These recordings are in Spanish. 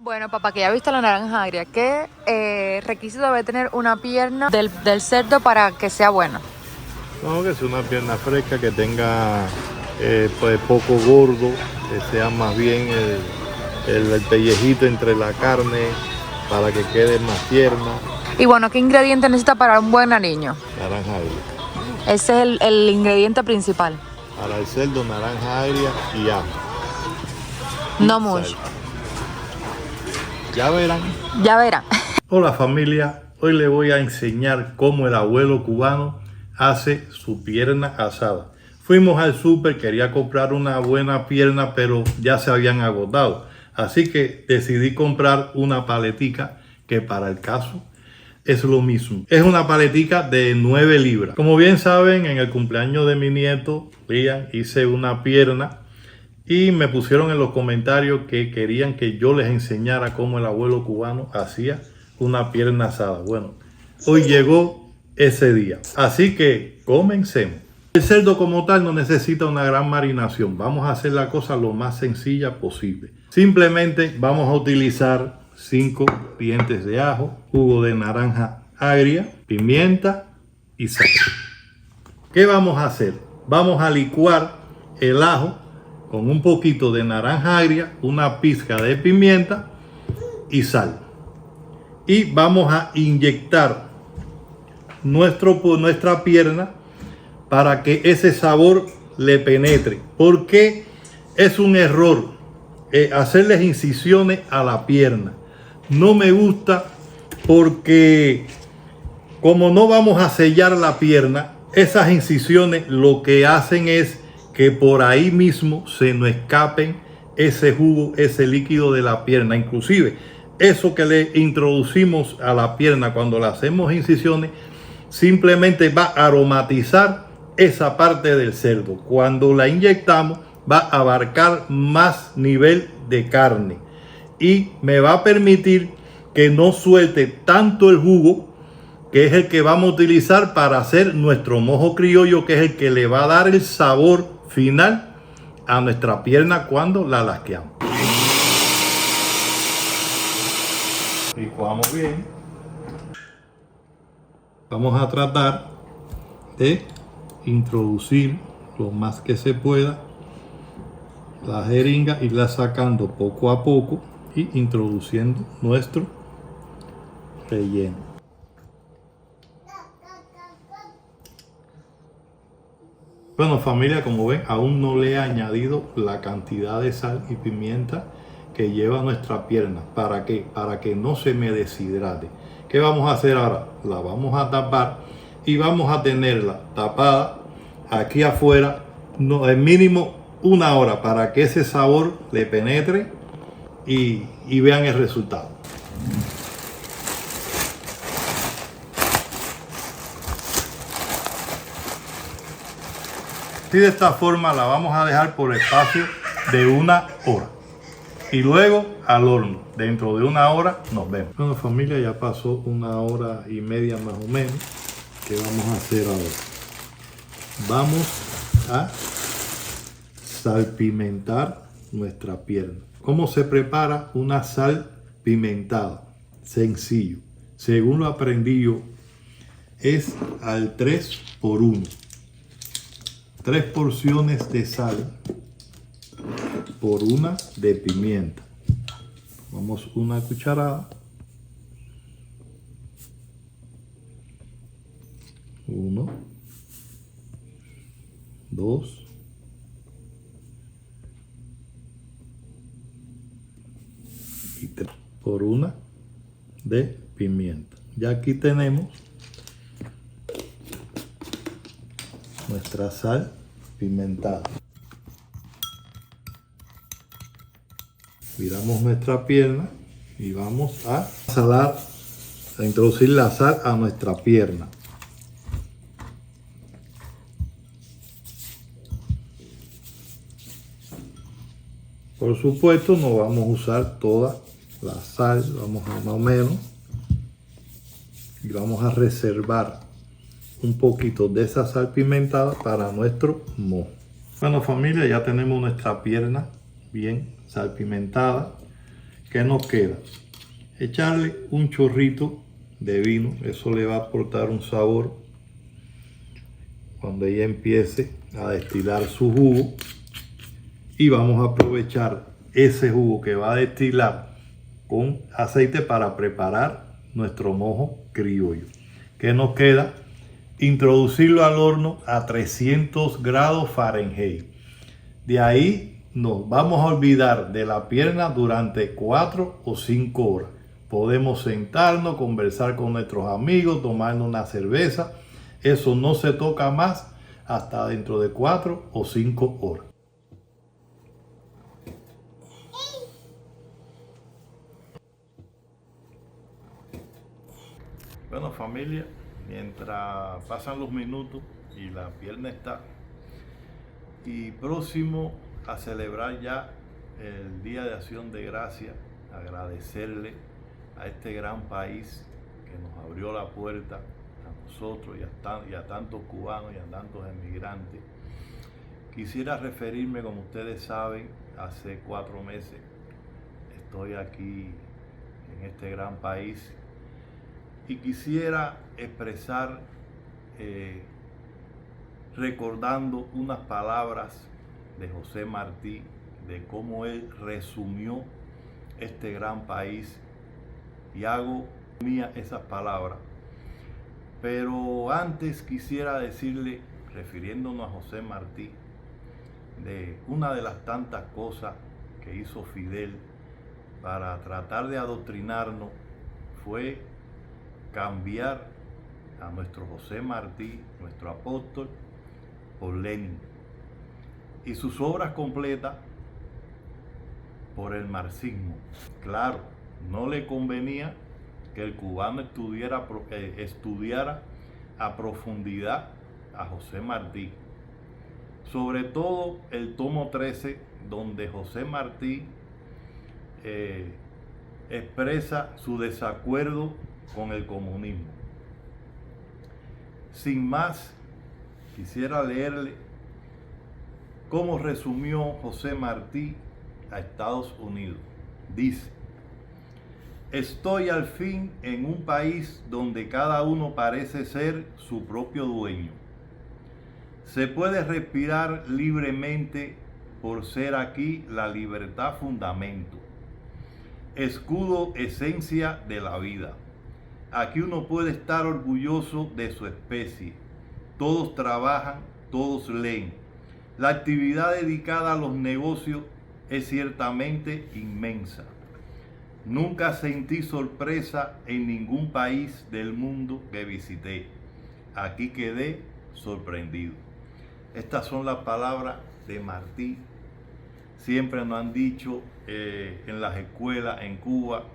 Bueno, papá, que ya viste la naranja agria, ¿qué requisito debe tener una pierna del cerdo para que sea buena? No, que sea una pierna fresca, que tenga pues poco gordo, que sea más bien el pellejito entre la carne para que quede más tierna. Y bueno, ¿qué ingrediente necesita para un buen aliño? Naranja agria. Ese es el ingrediente principal. Para el cerdo, naranja agria y ajo. No Sal. mucho. Ya verán. Ya verán. Hola familia, hoy les voy a enseñar cómo el abuelo cubano hace su pierna asada. Fuimos al súper, quería comprar una buena pierna, pero ya se habían agotado. Así que decidí comprar una paletica que para el caso es lo mismo. Es una paletica de 9 libras. Como bien saben, en el cumpleaños de mi nieto, Liam, hice una pierna. Y me pusieron en los comentarios que querían que yo les enseñara cómo el abuelo cubano hacía una pierna asada. Bueno, hoy llegó ese día. Así que comencemos. El cerdo como tal no necesita una gran marinación. Vamos a hacer la cosa lo más sencilla posible. Simplemente vamos a utilizar 5 dientes de ajo, jugo de naranja agria, pimienta y sal. ¿Qué vamos a hacer? Vamos a licuar el ajo con un poquito de naranja agria, una pizca de pimienta y sal. Y vamos a inyectar nuestra pierna para que ese sabor le penetre. Porque es un error hacerles incisiones a la pierna. No me gusta porque como no vamos a sellar la pierna, esas incisiones lo que hacen es que por ahí mismo se nos escapen ese jugo, ese líquido de la pierna. Inclusive eso que le introducimos a la pierna cuando le hacemos incisiones simplemente va a aromatizar esa parte del cerdo. Cuando la inyectamos va a abarcar más nivel de carne y me va a permitir que no suelte tanto el jugo, que es el que vamos a utilizar para hacer nuestro mojo criollo, que es el que le va a dar el sabor final a nuestra pierna cuando la lasqueamos. Licuamos bien. Vamos a tratar de introducir lo más que se pueda la jeringa, irla sacando poco a poco y introduciendo nuestro relleno. Bueno familia, como ven, aún no le he añadido la cantidad de sal y pimienta que lleva nuestra pierna. ¿Para qué? Para que no se me deshidrate. ¿Qué vamos a hacer ahora? La vamos a tapar y vamos a tenerla tapada aquí afuera, en mínimo 1 hora, para que ese sabor le penetre y vean el resultado. Y de esta forma la vamos a dejar por espacio de 1 hora. Y luego al horno. Dentro de 1 hora nos vemos. Bueno familia, ya pasó 1 hora y media más o menos. ¿Qué vamos a hacer ahora? Vamos a salpimentar nuestra pierna. ¿Cómo se prepara una sal pimentada? Sencillo. Según lo aprendí yo, es al 3-por-1. 3 porciones de sal por 1 de pimienta. Vamos 1 cucharada. 1, 2, y 3 por 1 de pimienta. Ya aquí tenemos nuestra sal pimentada. Viramos nuestra pierna y vamos a salar, a introducir la sal a nuestra pierna. Por supuesto no vamos a usar toda la sal, vamos a más o menos, y vamos a reservar un poquito de esa sal pimentada para nuestro mojo. Bueno familia, ya tenemos nuestra pierna bien salpimentada. ¿qué nos queda? Echarle un chorrito de vino, eso le va a aportar un sabor cuando ella empiece a destilar su jugo, y vamos a aprovechar ese jugo que va a destilar con aceite para preparar nuestro mojo criollo. ¿Qué nos queda? Introducirlo al horno a 300 grados Fahrenheit. De ahí nos vamos a olvidar de la pierna durante 4 o 5 horas. Podemos sentarnos, conversar con nuestros amigos, tomarnos una cerveza. Eso no se toca más hasta dentro de 4 o 5 horas. Bueno, familia, mientras pasan los minutos y la pierna está, y próximo a celebrar ya el Día de Acción de Gracias, agradecerle a este gran país que nos abrió la puerta a nosotros y a tantos cubanos y a tantos emigrantes. Quisiera referirme, como ustedes saben, hace 4 meses estoy aquí en este gran país, y quisiera expresar recordando unas palabras de José Martí, de cómo él resumió este gran país, y hago mía esas palabras. Pero antes quisiera decirle, refiriéndonos a José Martí, de una de las tantas cosas que hizo Fidel para tratar de adoctrinarnos, fue cambiar a nuestro José Martí, nuestro apóstol, por Lenin, y sus obras completas por el marxismo. Claro, no le convenía que el cubano estudiara a profundidad a José Martí, sobre todo el tomo 13, donde José Martí expresa su desacuerdo con el comunismo. Sin más, quisiera leerle cómo resumió José Martí a Estados Unidos. Dice: estoy al fin en un país donde cada uno parece ser su propio dueño. Se puede respirar libremente por ser aquí la libertad fundamento, escudo, esencia de la vida. Aquí uno puede estar orgulloso de su especie. Todos trabajan, todos leen. La actividad dedicada a los negocios es ciertamente inmensa. Nunca sentí sorpresa en ningún país del mundo que visité. Aquí quedé sorprendido. Estas son las palabras de Martí. Siempre nos han dicho en las escuelas en Cuba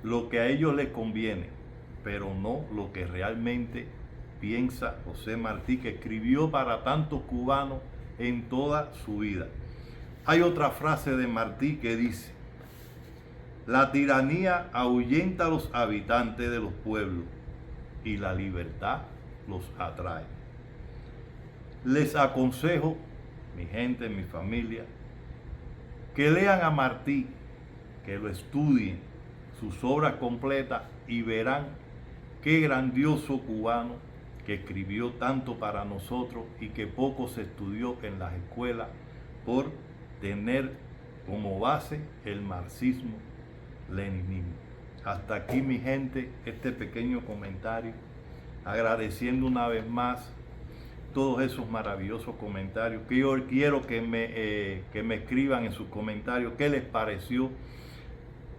lo que a ellos les conviene, pero no lo que realmente piensa José Martí, que escribió para tantos cubanos en toda su vida. Hay otra frase de Martí que dice: la tiranía ahuyenta a los habitantes de los pueblos y la libertad los atrae. Les aconsejo, mi gente, mi familia, que lean a Martí, que lo estudien, sus obras completas, y verán qué grandioso cubano que escribió tanto para nosotros y que poco se estudió en las escuelas por tener como base el marxismo-leninismo. Hasta aquí, mi gente, este pequeño comentario, agradeciendo una vez más todos esos maravillosos comentarios, que yo quiero que me escriban en sus comentarios qué les pareció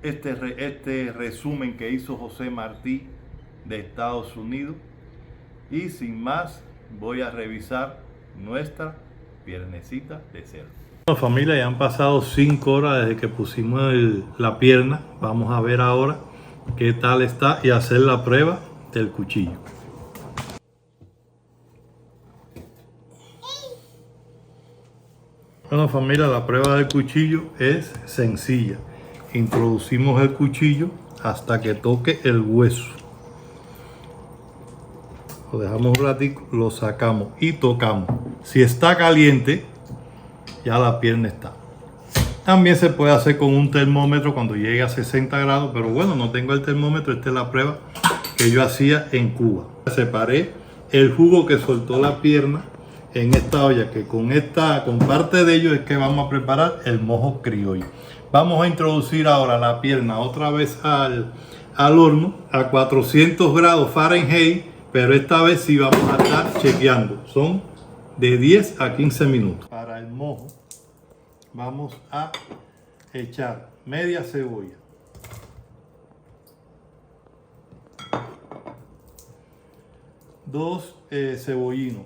este resumen que hizo José Martí de Estados Unidos. Y sin más, voy a revisar nuestra piernecita de cerdo. Bueno, familia, ya han pasado 5 horas desde que pusimos la pierna. Vamos a ver ahora qué tal está y hacer la prueba del cuchillo. Bueno, familia, la prueba del cuchillo es sencilla. Introducimos el cuchillo hasta que toque el hueso. Lo dejamos un ratico, lo sacamos y tocamos. Si está caliente, ya la pierna está. También se puede hacer con un termómetro cuando llegue a 60 grados, pero bueno, no tengo el termómetro. Esta es la prueba que yo hacía en Cuba. Separé el jugo que soltó la pierna en esta olla, que con parte de ello es que vamos a preparar el mojo criollo. Vamos a introducir ahora la pierna otra vez al horno a 400 grados Fahrenheit, pero esta vez sí vamos a estar chequeando. Son de 10 a 15 minutos. Para el mojo vamos a echar media cebolla, dos cebollinos,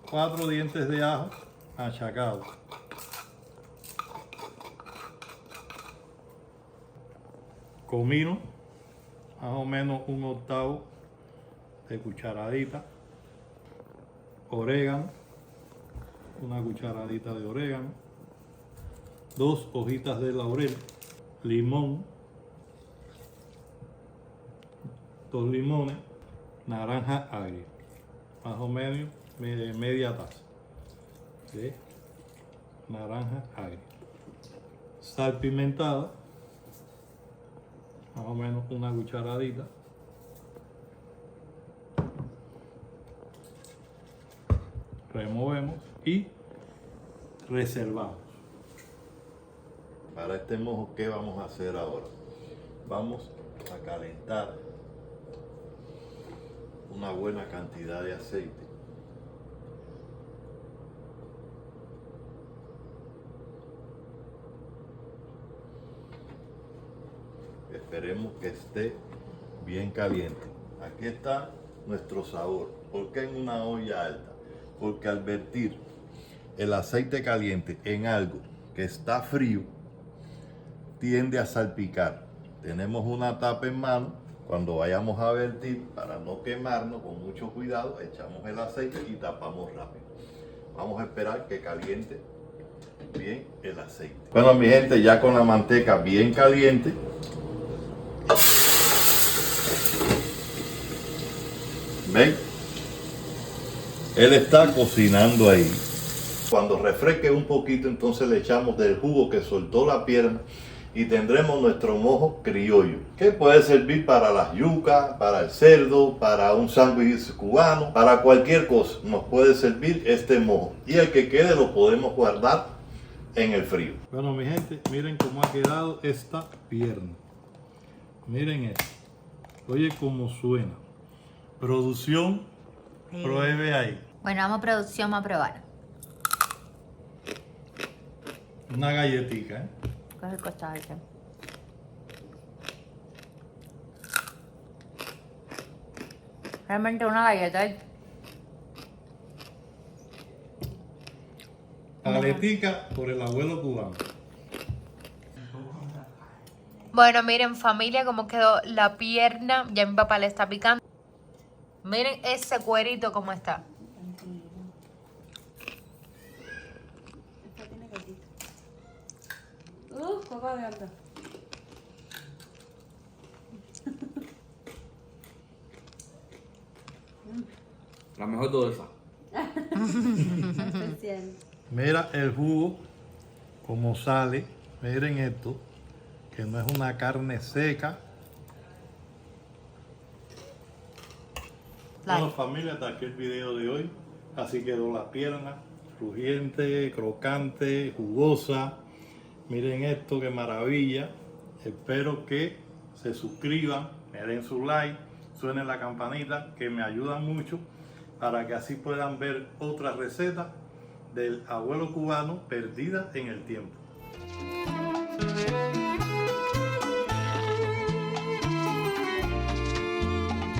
4 dientes de ajo machacados, comino, más o menos 1/8 de cucharadita, orégano, una cucharadita de orégano, 2 hojitas de laurel, limón, 2 limones, naranja agria, más o menos media taza de naranja agria, sal pimentada, más o menos una cucharadita, removemos y reservamos. Para este mojo, ¿qué vamos a hacer ahora? Vamos a calentar una buena cantidad de aceite. Esperemos que esté bien caliente. Aquí está nuestro sabor. ¿Por qué en una olla alta? Porque al vertir el aceite caliente en algo que está frío, tiende a salpicar. Tenemos una tapa en mano. Cuando vayamos a vertir, para no quemarnos, con mucho cuidado, echamos el aceite y tapamos rápido. Vamos a esperar que caliente bien el aceite. Bueno, mi gente, ya con la manteca bien caliente, ¿ven? Él está cocinando ahí. Cuando refresque un poquito, entonces le echamos del jugo que soltó la pierna y tendremos nuestro mojo criollo, que puede servir para las yucas, para el cerdo, para un sándwich cubano, para cualquier cosa nos puede servir este mojo. Y el que quede lo podemos guardar en el frío. Bueno, mi gente, miren cómo ha quedado esta pierna. Miren esto. Oye cómo suena. Producción, pruebe ahí. Bueno, vamos a producción, vamos a probar. Una galletita, ¿eh? Coge el costado ese. Realmente una galleta. Galletica por el abuelo cubano. Bueno, miren familia cómo quedó la pierna. Ya mi papá le está picando. Miren ese cuerito cómo está. Coco de alta. La mejor de esa. Especial. Mira el jugo como sale. Miren esto, que no es una carne seca. Bueno, familia, hasta aquí el video de hoy. Así quedó la pierna, crujiente, crocante, jugosa. Miren esto, qué maravilla. Espero que se suscriban, me den su like, suenen la campanita, que me ayudan mucho para que así puedan ver otras recetas del abuelo cubano perdida en el tiempo.